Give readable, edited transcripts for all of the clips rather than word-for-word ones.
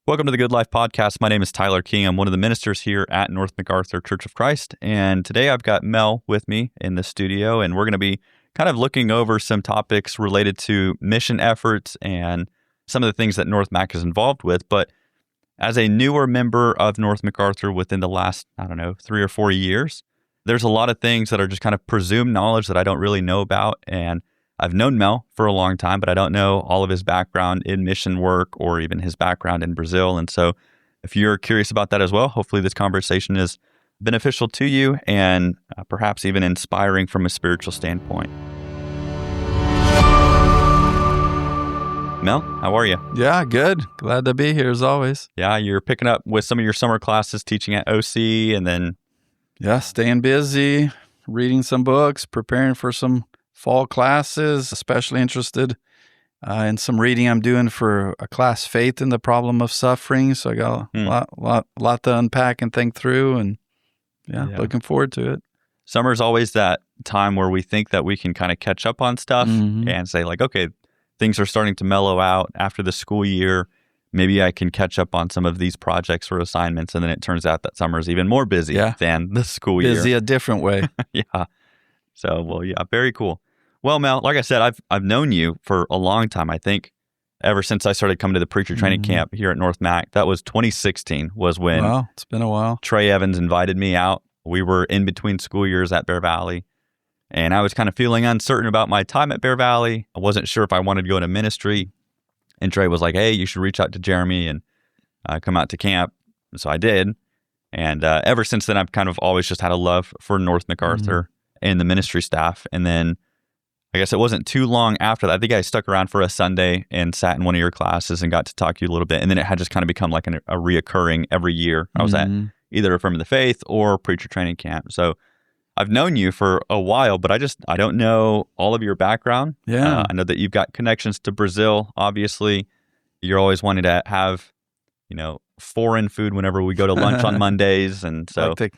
Welcome to the Good Life Podcast. My name is Tyler King. I'm one of the ministers here at North MacArthur Church of Christ. And today I've got Mel with me in the studio, and we're going to be kind of looking over some topics related to mission efforts and some of the things that North Mac is involved with. But as a newer member of North MacArthur within the last, 3 or 4 years, there's a lot of things that are just kind of presumed knowledge that I don't really know about. And I've known Mel for a long time, but I don't know all of his background in mission work or even his background in Brazil. And so if you're curious about that as well, hopefully this conversation is beneficial to you and perhaps even inspiring from a spiritual standpoint. Mel, how are you? Yeah, good. Glad to be here as always. Yeah, you're picking up with some of your summer classes teaching at OC and then... Yeah, staying busy, reading some books, preparing for some fall classes, especially interested in some reading I'm doing for a class, Faith in the Problem of Suffering. So I got a lot to unpack and think through, and looking forward to it. Summer's always that time where we think that we can kind of catch up on stuff and say like, okay, things are starting to mellow out after the school year. Maybe I can catch up on some of these projects or assignments. And then it turns out that summer's even more busy than the school year. Busy a different way. Yeah. So, very cool. Well, Mel, like I said, I've known you for a long time. I think ever since I started coming to the preacher training camp here at North Mac. That was 2016 was when it's been a while. Trey Evans invited me out. We were in between school years at Bear Valley, and I was kind of feeling uncertain about my time at Bear Valley. I wasn't sure if I wanted to go into ministry, and Trey was like, hey, you should reach out to Jeremy and come out to camp. And so I did, and ever since then, I've kind of always just had a love for North MacArthur and the ministry staff. And then I guess it wasn't too long after that. I think I stuck around for a Sunday and sat in one of your classes and got to talk to you a little bit. And then it had just kind of become like a reoccurring every year. I was at either Affirm the Faith or preacher training camp. So I've known you for a while, but I don't know all of your background. Yeah. I know that you've got connections to Brazil, obviously. You're always wanting to have, foreign food whenever we go to lunch on Mondays. And so... like to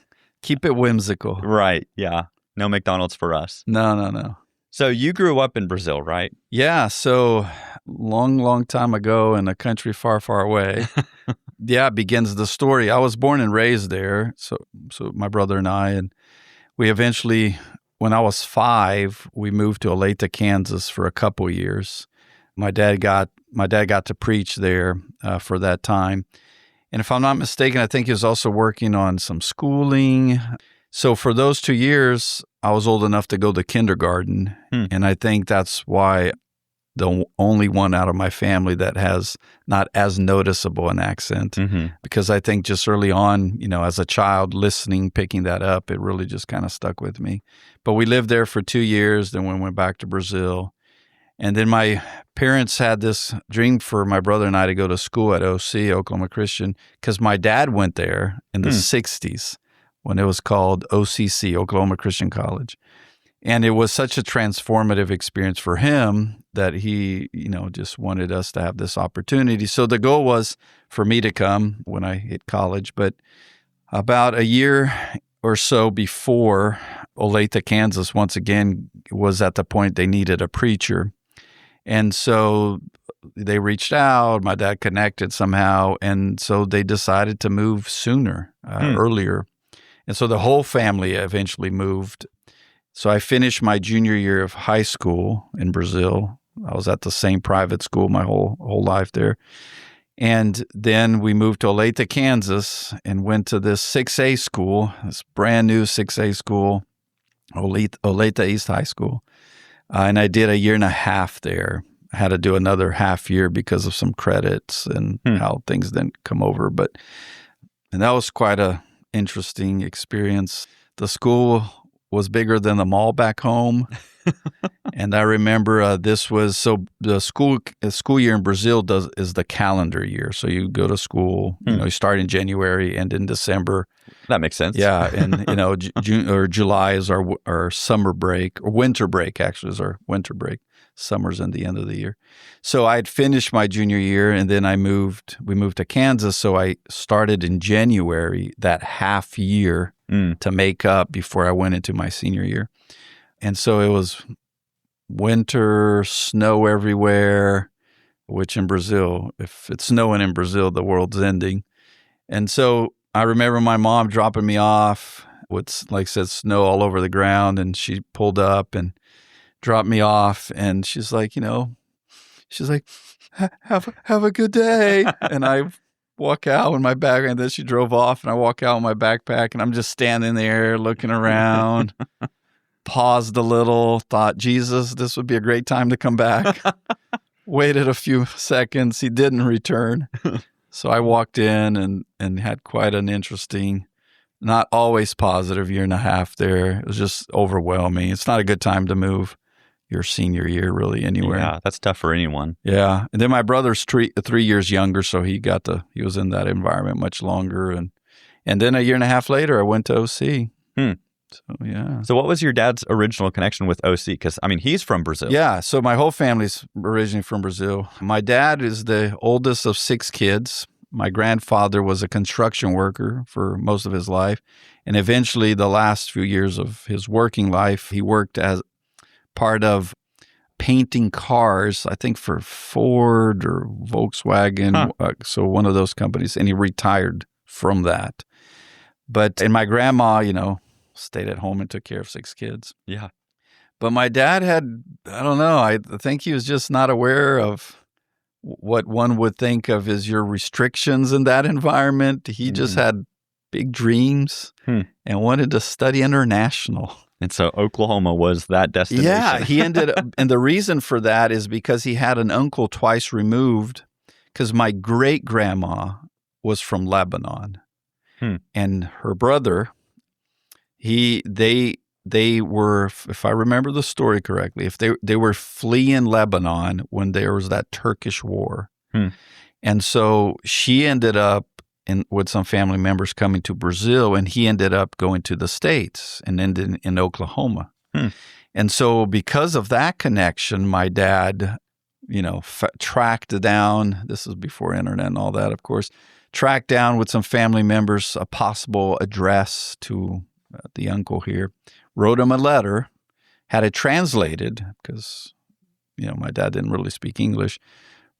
keep it whimsical. Right, yeah. No McDonald's for us. No. So you grew up in Brazil, right? Yeah, so long time ago in a country far, far away. Begins the story. I was born and raised there, so my brother and we eventually, when I was 5, we moved to Olathe, Kansas for a couple years. My dad got to preach there for that time. And if I'm not mistaken, I think he was also working on some schooling. So for those 2 years, I was old enough to go to kindergarten, and I think that's why the only one out of my family that has not as noticeable an accent, because I think just early on, as a child listening, picking that up, it really just kind of stuck with me. But we lived there for 2 years, then we went back to Brazil. And then my parents had this dream for my brother and I to go to school at OC, Oklahoma Christian, because my dad went there in the 60s. When it was called OCC, Oklahoma Christian College. And it was such a transformative experience for him that he, just wanted us to have this opportunity. So the goal was for me to come when I hit college. But about a year or so before, Olathe, Kansas, once again, was at the point they needed a preacher. And so they reached out, my dad connected somehow, and so they decided to move sooner, earlier. And so the whole family eventually moved. So I finished my junior year of high school in Brazil. I was at the same private school my whole life there. And then we moved to Olathe, Kansas, and went to this 6A school, this brand new 6A school, Olathe East High School. And I did a year and a half there. I had to do another half year because of some credits and how things didn't come over. And that was quite a interesting experience. The school was bigger than the mall back home. And I remember this was, so the school year in Brazil is the calendar year. So you go to school, you start in January, end in December. That makes sense. Yeah. And, June or July is our summer break, or winter break actually is our winter break. Summer's in the end of the year. So I had finished my junior year, and then we moved to Kansas. So I started in January, that half year to make up before I went into my senior year. And so it was winter, snow everywhere, which in Brazil, if it's snowing in Brazil, the world's ending. And so I remember my mom dropping me off with, like I said, snow all over the ground. And she pulled up and dropped me off. And she's like, have a good day. And I walk out with my backpack. And then she drove off and I walk out with my backpack and I'm just standing there looking around, paused a little, thought, Jesus, this would be a great time to come back. Waited a few seconds. He didn't return. So I walked in and had quite an interesting, not always positive year and a half there. It was just overwhelming. It's not a good time to move your senior year really anywhere. Yeah, that's tough for anyone. Yeah. And then my brother's 3 years younger, so he was in that environment much longer. And then a year and a half later, I went to OC. So, yeah. So what was your dad's original connection with OC? Because, I mean, he's from Brazil. Yeah. So my whole family's originally from Brazil. My dad is the oldest of 6 kids. My grandfather was a construction worker for most of his life. And eventually, the last few years of his working life, he worked as part of painting cars, I think for Ford or Volkswagen. So one of those companies. And he retired from that. And my grandma, stayed at home and took care of 6 kids. Yeah. But my dad had, I don't know, I think he was just not aware of what one would think of as your restrictions in that environment. He just had big dreams and wanted to study international. And so Oklahoma was that destination. Yeah, he ended up, and the reason for that is because he had an uncle twice removed, because my great-grandma was from Lebanon. And her brother, they were, if I remember the story correctly, if they were fleeing Lebanon when there was that Turkish war. And so she ended up with some family members coming to Brazil, and he ended up going to the States and ended in Oklahoma. And so because of that connection, my dad, tracked down, this is before internet and all that, of course, tracked down with some family members a possible address to the uncle here, wrote him a letter, had it translated because, my dad didn't really speak English,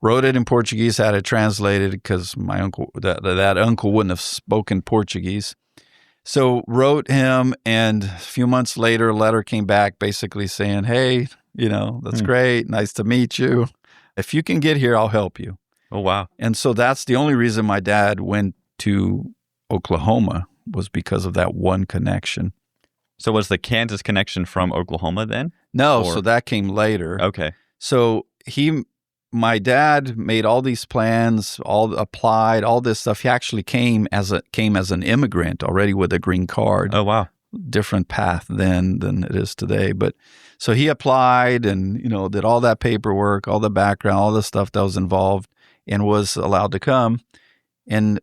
wrote it in Portuguese, had it translated because my uncle, that uncle wouldn't have spoken Portuguese. So wrote him, and a few months later, a letter came back basically saying, hey, that's great. Nice to meet you. If you can get here, I'll help you. Oh, wow. And so that's the only reason my dad went to Oklahoma, was because of that one connection. So was the Kansas connection from Oklahoma then? No, so that came later. Okay. So my dad made all these plans, applied, all this stuff. He actually came as an immigrant already with a green card. Oh, wow. Different path then than it is today. But so he applied and, did all that paperwork, all the background, all the stuff that was involved, and was allowed to come. And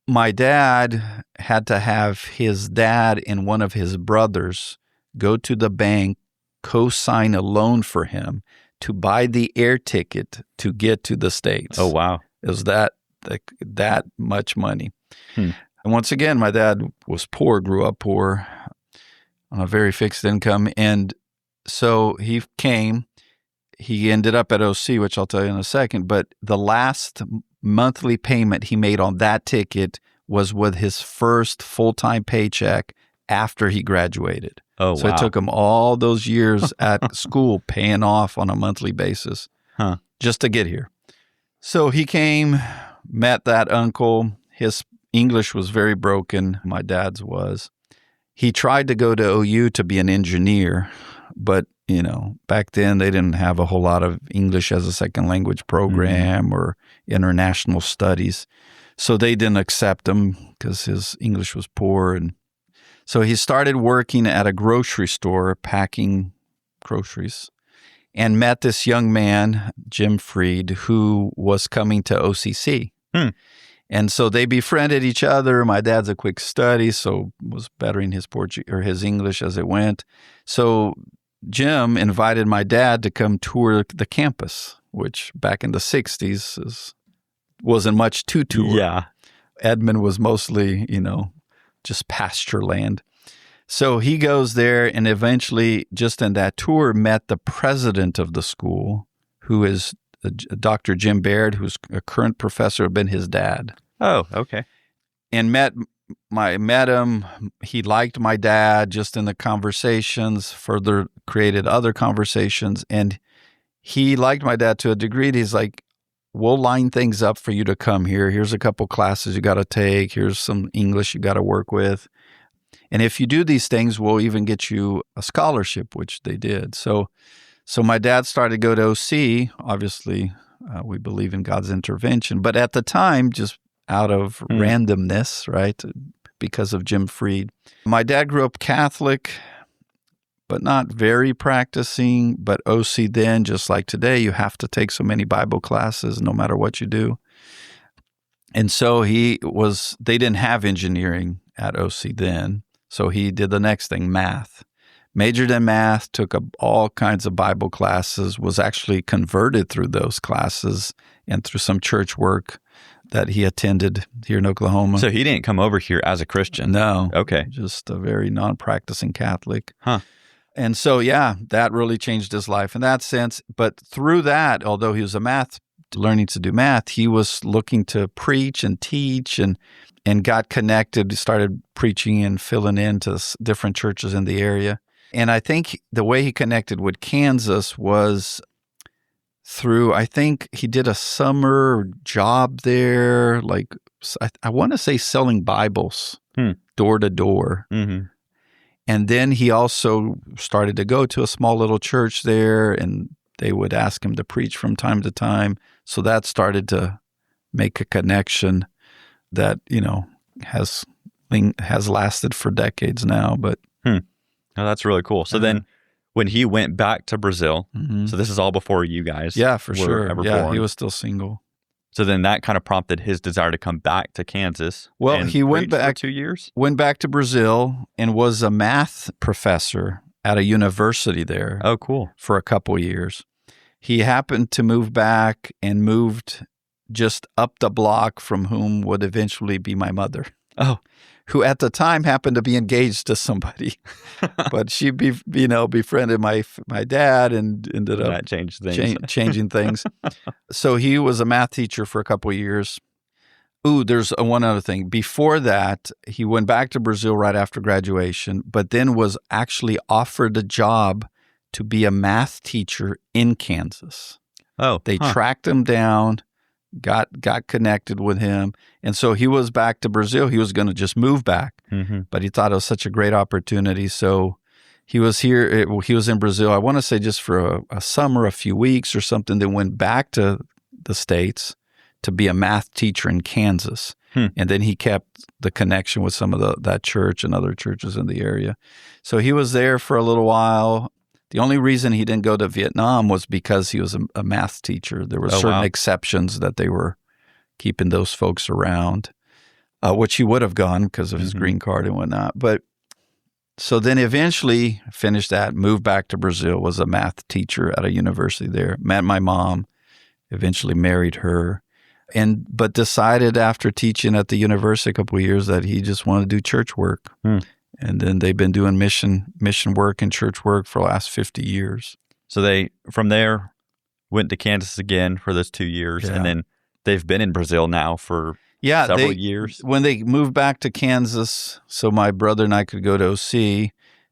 my dad had to have his dad and one of his brothers go to the bank, co-sign a loan for him to buy the air ticket to get to the States. Oh, wow. It was that much money. And once again, my dad was poor, grew up poor, on a very fixed income. And so he came. He ended up at OC, which I'll tell you in a second. But the last monthly payment he made on that ticket was with his first full-time paycheck after he graduated. Oh, so wow. it took him all those years at school paying off on a monthly basis just to get here. So he came, met that uncle. His English was very broken. My dad's was. He tried to go to OU to be an engineer, but, back then they didn't have a whole lot of English as a second language program or international studies. So they didn't accept him because his English was poor. And so he started working at a grocery store, packing groceries, and met this young man, Jim Freed, who was coming to OCC. And so they befriended each other. My dad's a quick study, so was bettering his his English as it went. So Jim invited my dad to come tour the campus, which back in the 60s wasn't much to tour. Yeah. Edmond was mostly, just pasture land. So he goes there and eventually, just in that tour, met the president of the school, who is Dr. Jim Baird, who's a current professor, had been his dad. Oh, okay. And met him. He liked my dad just in the conversations, further created other conversations. And he liked my dad to a degree. He's like, we'll line things up for you to come here. Here's a couple classes you got to take. Here's some English you got to work with. And if you do these things, we'll even get you a scholarship, which they did. So my dad started to go to OC. Obviously, we believe in God's intervention. But at the time, just out of randomness, right, because of Jim Freed. My dad grew up Catholic, but not very practicing. But OC then, just like today, you have to take so many Bible classes no matter what you do. And so they didn't have engineering at OC then. So he did the next thing, math. Majored in math, took all kinds of Bible classes, was actually converted through those classes and through some church work that he attended here in Oklahoma. So he didn't come over here as a Christian? No. Okay. Just a very non-practicing Catholic. Huh. And so, yeah, that really changed his life in that sense. But through that, although he was learning to do math, he was looking to preach and teach and got connected, started preaching and filling into different churches in the area. And I think the way he connected with Kansas was through, I think he did a summer job there, like I want to say selling Bibles door to door. Mm-hmm. And then he also started to go to a small little church there, and they would ask him to preach from time to time. So that started to make a connection that, has lasted for decades now. But Oh, that's really cool. So then when he went back to Brazil, so this is all before you guys for sure. ever Yeah, born. he was still single. So then that kind of prompted his desire to come back to Kansas. Well, he went back for 2 years? Went back to Brazil and was a math professor at a university there. Oh, cool. For a couple years. He happened to move back and moved just up the block from whom would eventually be my mother. Oh. Who at the time happened to be engaged to somebody. But she befriended my dad and ended up that changed things. Changing things. So he was a math teacher for a couple of years. Ooh, there's one other thing. Before that, he went back to Brazil right after graduation, but then was actually offered a job to be a math teacher in Kansas. Oh, they tracked him down, got connected with him, and so he was back to Brazil. He was going to just move back, but he thought it was such a great opportunity. So he was here. He was in Brazil, I want to say just for a summer, a few weeks or something, then went back to the States to be a math teacher in Kansas. And then he kept the connection with some of that church and other churches in the area. So he was there for a little while. The only reason he didn't go to Vietnam was because he was a math teacher. There were certain exceptions that they were keeping those folks around, which he would have gone because of his green card and whatnot. But so then eventually finished that, moved back to Brazil, was a math teacher at a university there, met my mom, eventually married her, but decided after teaching at the university a couple of years that he just wanted to do church work. And then they've been doing mission work and church work for the last 50 years. So they, from there, went to Kansas again for those 2 years, and then they've been in Brazil now for several years. When they moved back to Kansas, so my brother and I could go to OC,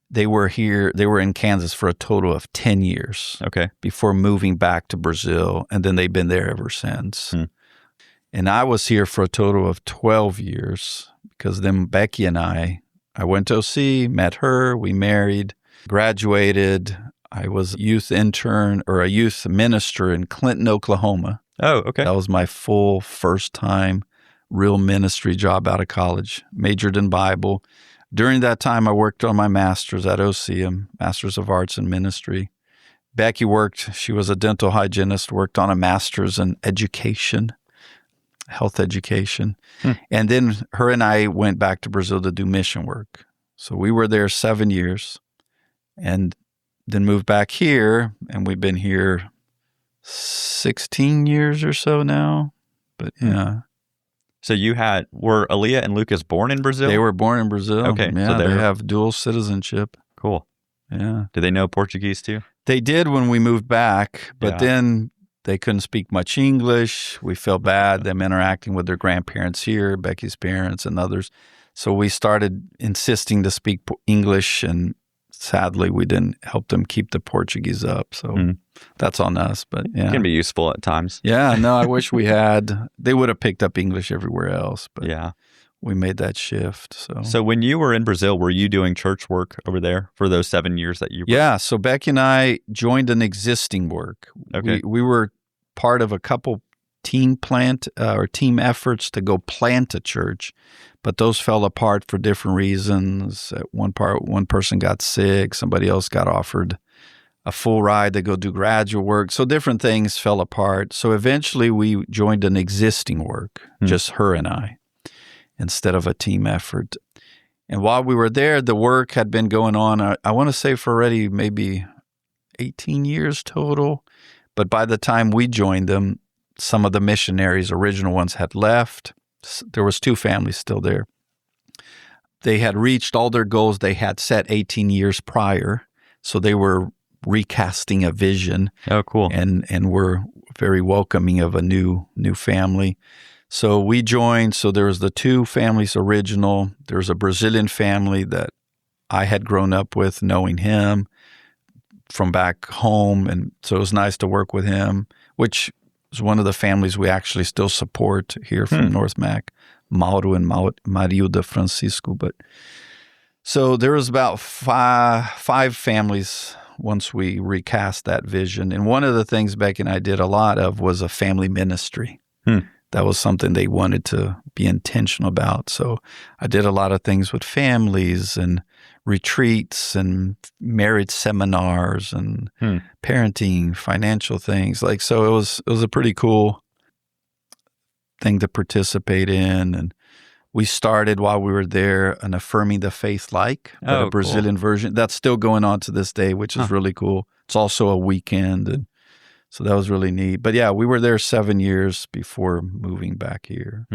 they were in Kansas for a total of 10 years. Okay. Before moving back to Brazil, and then they've been there ever since. And I was here for a total of 12 years, because then Becky and I went to OC, met her, we married, graduated. I was a youth intern or a youth minister in Clinton, Oklahoma. Oh, okay. That was my full first time real ministry job out of college. Majored in Bible. During that time, I worked on my master's at OC, Master's of Arts in Ministry. Becky she was a dental hygienist, worked on a master's in education, health education. And then her and I went back to Brazil to do mission work. So we were there 7 years and then moved back here, and we've been here 16 years or so now. But yeah. So were Aaliyah and Lucas born in Brazil? They were born in Brazil. Okay. Yeah, so they have dual citizenship. Cool. Yeah. Do they know Portuguese too? They did when we moved back, but then they couldn't speak much English. We felt bad, them interacting with their grandparents here, Becky's parents and others. So we started insisting to speak English, and sadly, we didn't help them keep the Portuguese up. So that's on us. But yeah. It can be useful at times. Yeah, no, I wish we had. They would have picked up English everywhere else. But yeah. We made that shift. So when you were in Brazil, were you doing church work over there for those 7 years that you were? Yeah, so Becky and I joined an existing work. Okay. We were part of a couple team efforts to go plant a church, but those fell apart for different reasons. At one person got sick, somebody else got offered a full ride to go do graduate work. So different things fell apart. So eventually we joined an existing work, just her and I, instead of a team effort. And while we were there, the work had been going on, I want to say for already maybe 18 years total. But by the time we joined them, some of the missionaries, original ones, had left. There was 2 families still there. They had reached all their goals they had set 18 years prior. So they were recasting a vision. Oh, cool. And were very welcoming of a new family. So we joined. So there was the 2 families original. There was a Brazilian family that I had grown up with, knowing him from back home. And so it was nice to work with him, which is one of the families we actually still support here from North Mac, Mauro and Marilda Francisco. But so there was about five families once we recast that vision. And one of the things Becky and I did a lot of was a family ministry. That was something they wanted to be intentional about. So I did a lot of things with families and retreats and marriage seminars and parenting, financial things. So it was a pretty cool thing to participate in. And we started while we were there an Affirming the Faith a Brazilian version. That's still going on to this day, which is really cool. It's also a weekend, and so that was really neat. But yeah, we were there 7 years before moving back here.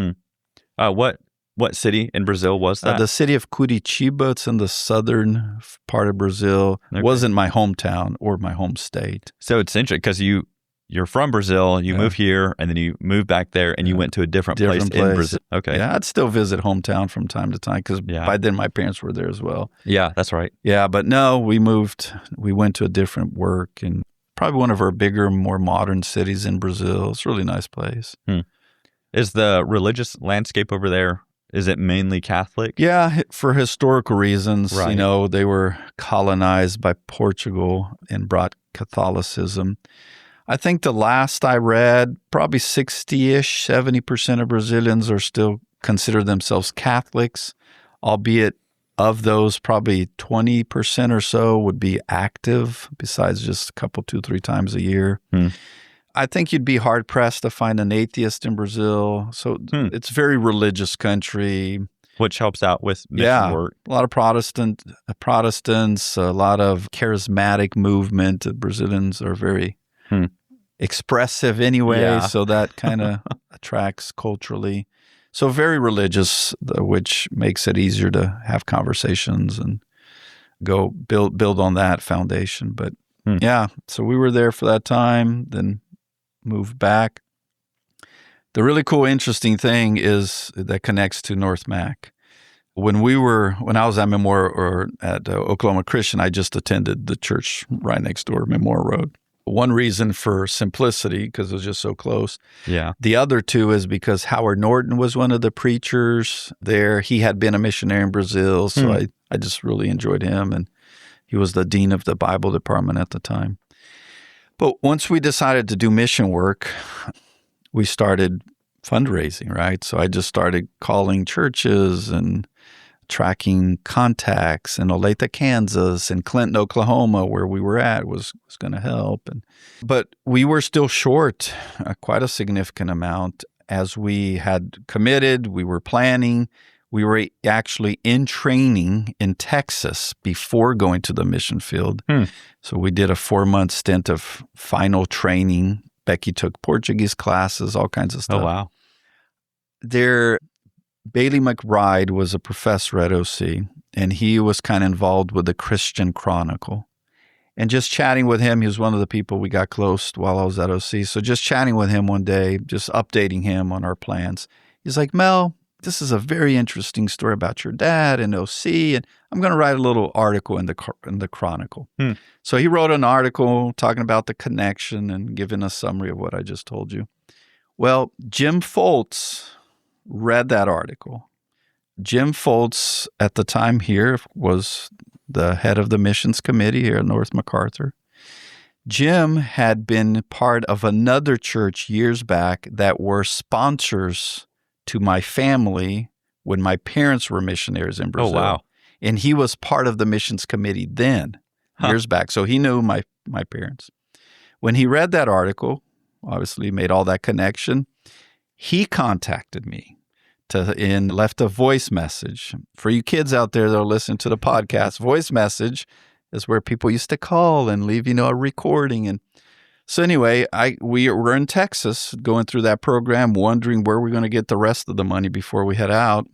What city in Brazil was that? The city of Curitiba. It's in the southern part of Brazil. Okay. It wasn't my hometown or my home state. So it's interesting because you're from Brazil, you moved here, and then you moved back there, and you went to a different place in Brazil. Okay. Yeah, I'd still visit hometown from time to time because by then my parents were there as well. Yeah, that's right. Yeah, but no, we went to a different work, and probably one of our bigger, more modern cities in Brazil. It's a really nice place. Is the religious landscape over there, is it mainly Catholic? Yeah, for historical reasons. Right. They were colonized by Portugal and brought Catholicism. I think the last I read, probably 60-ish, 70% of Brazilians are still consider themselves Catholics, albeit of those, probably 20% or so would be active, besides just a couple, 2-3 times a year. I think you'd be hard-pressed to find an atheist in Brazil. So it's a very religious country. Which helps out with mission work. A lot of Protestants, a lot of charismatic movement. The Brazilians are very expressive anyway, so that kind of attracts culturally. So very religious, which makes it easier to have conversations and go build on that foundation. But so we were there for that time, then moved back. The really cool, interesting thing is that connects to North Mac. When I was at Memorial or at Oklahoma Christian, I just attended the church right next door, Memorial Road. One reason for simplicity, because it was just so close. Yeah. The other two is because Howard Norton was one of the preachers there. He had been a missionary in Brazil, so I just really enjoyed him. And he was the dean of the Bible department at the time. But once we decided to do mission work, we started fundraising, right? So I just started calling churches and tracking contacts in Olathe, Kansas, and Clinton, Oklahoma, where we were at, was going to help. But we were still short quite a significant amount. As we had committed, we were planning. We were actually in training in Texas before going to the mission field. So we did a 4-month stint of final training. Becky took Portuguese classes, all kinds of stuff. Oh, wow. Bailey McBride was a professor at OC, and he was kind of involved with the Christian Chronicle. And just chatting with him, he was one of the people we got close while I was at OC. So just chatting with him one day, just updating him on our plans. He's like, Mel, this is a very interesting story about your dad and OC, and I'm going to write a little article in the Chronicle. So he wrote an article talking about the connection and giving a summary of what I just told you. Well, Jim Foltz read that article. Jim Foltz, at the time here, was the head of the missions committee here at North MacArthur. Jim had been part of another church years back that were sponsors to my family when my parents were missionaries in Brazil. Oh, wow. And he was part of the missions committee then, years back. So he knew my parents. When he read that article, obviously made all that connection, he contacted me and left a voice message. For you kids out there that are listening to the podcast, voice message is where people used to call and leave, a recording. And so anyway, we were in Texas going through that program, wondering where we're going to get the rest of the money before we head out.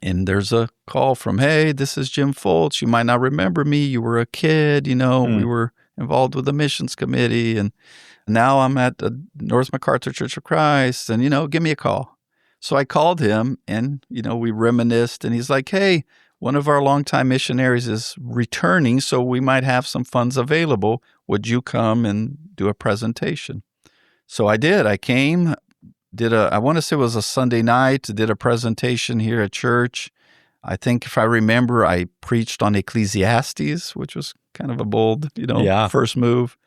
And there's a call from, hey, this is Jim Foltz. You might not remember me. You were a kid, we were involved with the missions committee. And now I'm at the North MacArthur Church of Christ. And, give me a call. So I called him and, we reminisced. And he's like, hey, one of our longtime missionaries is returning, so we might have some funds available. Would you come and do a presentation? So I did. I came, I want to say it was a Sunday night, did a presentation here at church. I think if I remember, I preached on Ecclesiastes, which was kind of a bold, first move.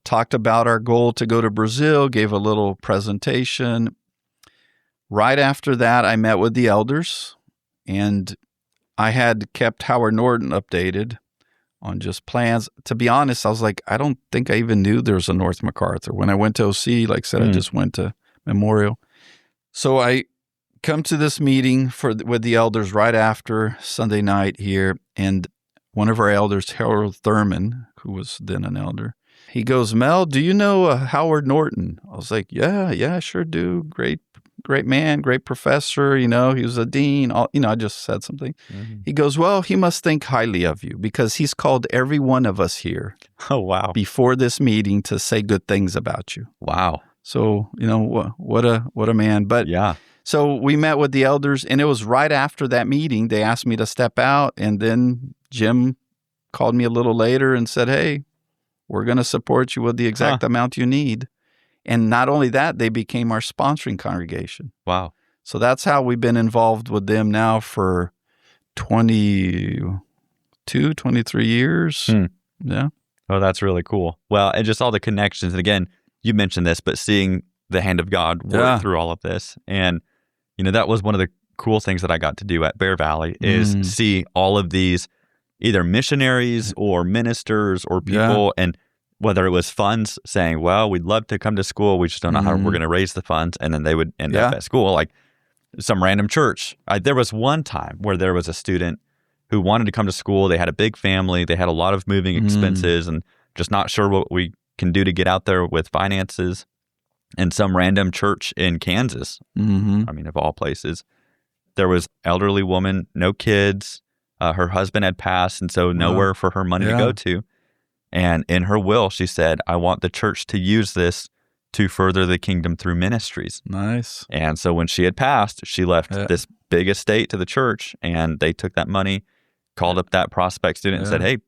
Talked about our goal to go to Brazil, gave a little presentation. Right after that, I met with the elders, and I had kept Howard Norton updated on just plans. To be honest, I was like, I don't think I even knew there was a North MacArthur. When I went to OC, like I said, I just went to Memorial. So I come to this meeting with the elders right after Sunday night here, and one of our elders, Harold Thurman, who was then an elder, he goes, Mel, do you know Howard Norton? I was like, yeah, I sure do. Great man, great professor, he was a dean, I just said something. Mm-hmm. He goes, well, he must think highly of you because he's called every one of us here. Oh, wow. Before this meeting to say good things about you. Wow. So, what a man. But yeah. So we met with the elders, and it was right after that meeting, they asked me to step out, and then Jim called me a little later and said, hey, we're going to support you with the exact amount you need. And not only that, they became our sponsoring congregation. Wow. So that's how we've been involved with them now for 22, 23 years. Yeah. Oh, that's really cool. Well, and just all the connections. And again, you mentioned this, but seeing the hand of God work through all of this. And, that was one of the cool things that I got to do at Bear Valley is see all of these either missionaries or ministers or people and whether it was funds saying, well, we'd love to come to school, we just don't know how we're going to raise the funds, and then they would end up at school, like some random church. There was one time where there was a student who wanted to come to school. They had a big family. They had a lot of moving expenses and just not sure what we can do to get out there with finances. And some random church in Kansas, of all places, there was elderly woman, no kids. Her husband had passed, and so nowhere for her money to go to. And in her will, she said, I want the church to use this to further the kingdom through ministries. Nice. And so when she had passed, she left this big estate to the church, and they took that money, called up that prospect student and said, hey,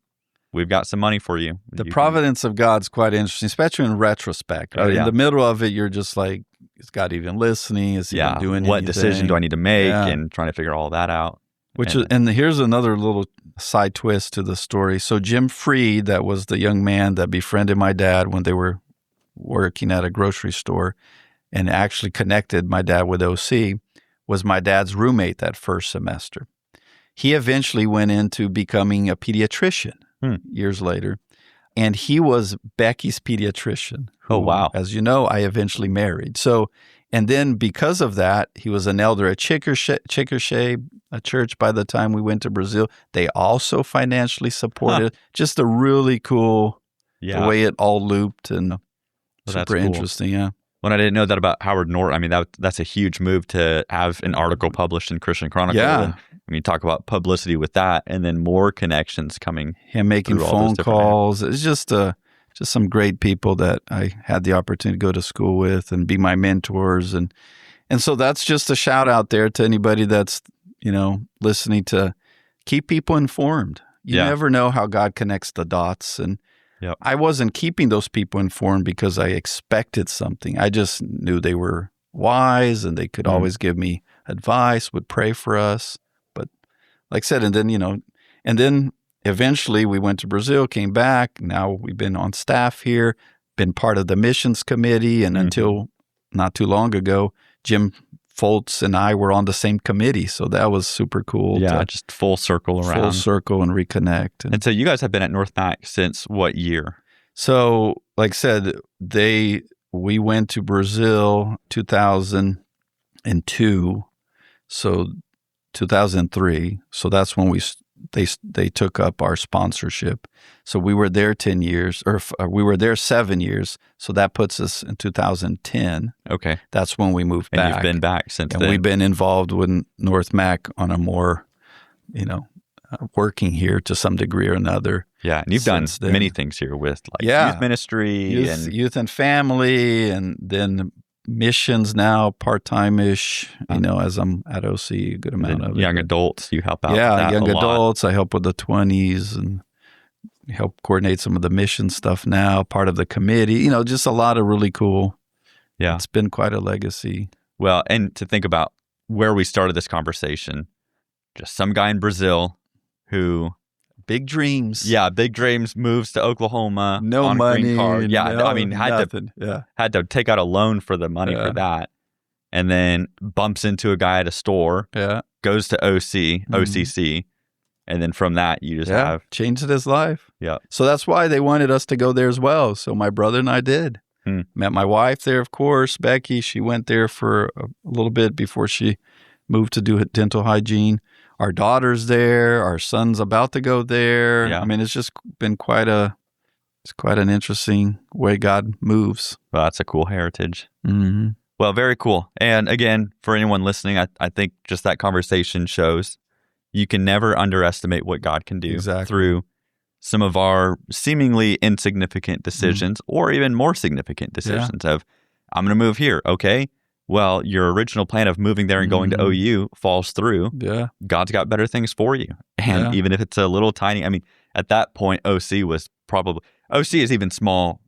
we've got some money for you. The providence of God's quite interesting, especially in retrospect. Right? In the middle of it, you're just like, is God even listening? Is he even doing what anything? Decision do I need to make? And trying to figure all that out. And here's another little side twist to the story. So Jim Freed, that was the young man that befriended my dad when they were working at a grocery store and actually connected my dad with OC, was my dad's roommate that first semester. He eventually went into becoming a pediatrician years later, and he was Becky's pediatrician. Who, oh, wow. As you know, I eventually married. So, and then because of that, he was an elder at Chickasha, a church by the time we went to Brazil. They also financially supported. Just a really cool the way it all looped and super interesting. Yeah. When I didn't know that about Howard Norton, I mean, that's a huge move to have an article published in Christian Chronicle. Yeah. And I mean, talk about publicity with that, and then more connections coming. Him making through all those phone different calls. It's just some great people that I had the opportunity to go to school with and be my mentors. And so that's just a shout out there to anybody that's, listening, to keep people informed. You never know how God connects the dots. And I wasn't keeping those people informed because I expected something. I just knew they were wise and they could always give me advice, would pray for us. But like I said, and then eventually we went to Brazil, came back. Now we've been on staff here, been part of the missions committee. And until not too long ago, Jim Foltz and I were on the same committee. So that was super cool. Yeah, just full circle around. Full circle and reconnect. And so you guys have been at North Mac since what year? So like I said, we went to Brazil 2002. So 2003. So that's when they took up our sponsorship. So we were there 10 years, or we were there 7 years. So that puts us in 2010. Okay. That's when we moved back. And you've been back since then. And we've been involved with North Mac on a more, working here to some degree or another. Yeah. And you've done many things here with youth ministry youth and family, and then missions now, part-time-ish, as I'm at OC, a good amount of young adults, you help out with that young a lot. adults. I help with the 20s and help coordinate some of the mission stuff now, part of the committee, just a lot of really cool. Yeah. It's been quite a legacy. Well, and to think about where we started this conversation, just some guy in Brazil who... Big dreams. Yeah, big dreams, moves to Oklahoma. No on money. A green card. Yeah, no, I mean, had to take out a loan for the money for that. And then bumps into a guy at a store. Yeah. Goes to OCC. And then from that, you just have... changed his life. Yeah. So that's why they wanted us to go there as well. So my brother and I did. Met my wife there, of course, Becky. She went there for a little bit before she moved to do dental hygiene. Our daughter's there. Our son's about to go there. Yeah. I mean, it's just been quite an interesting way God moves. Well, that's a cool heritage. Mm-hmm. Well, very cool. And again, for anyone listening, I think just that conversation shows you can never underestimate what God can do through some of our seemingly insignificant decisions or even more significant decisions of, I'm going to move here. Okay. Well, your original plan of moving there and going to OU falls through. Yeah. God's got better things for you. And even if it's a little tiny, I mean, at that point, OC is even small.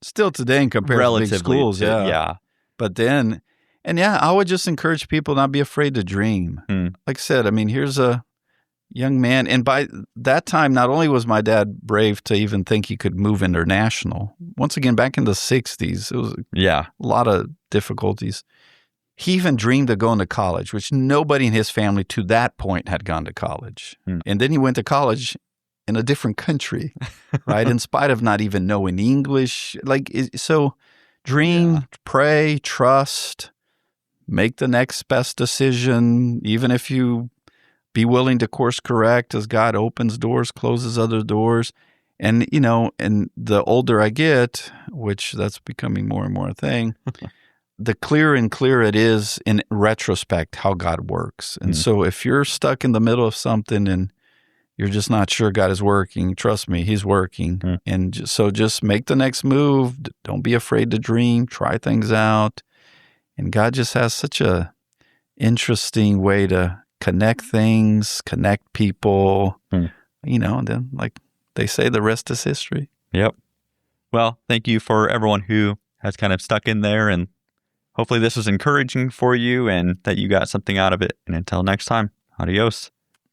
Still today in comparison to big schools. Yeah. But then, I would just encourage people not be afraid to dream. Like I said, I mean, here's a young man. And by that time, not only was my dad brave to even think he could move international. Once again, back in the 60s, it was a lot of difficulties. He even dreamed of going to college, which nobody in his family to that point had gone to college. And then he went to college in a different country, right? In spite of not even knowing English. So dream, pray, trust, make the next best decision, even if you be willing to course correct as God opens doors, closes other doors. And, and the older I get, which that's becoming more and more a thing, the clearer and clearer it is in retrospect how God works. And so if you're stuck in the middle of something and you're just not sure God is working, trust me, he's working. And so just make the next move. Don't be afraid to dream, try things out. And God just has such a interesting way to connect things, connect people, and then like they say, the rest is history. Yep. Well, thank you for everyone who has kind of stuck in there, and hopefully this was encouraging for you and that you got something out of it. And until next time, adios.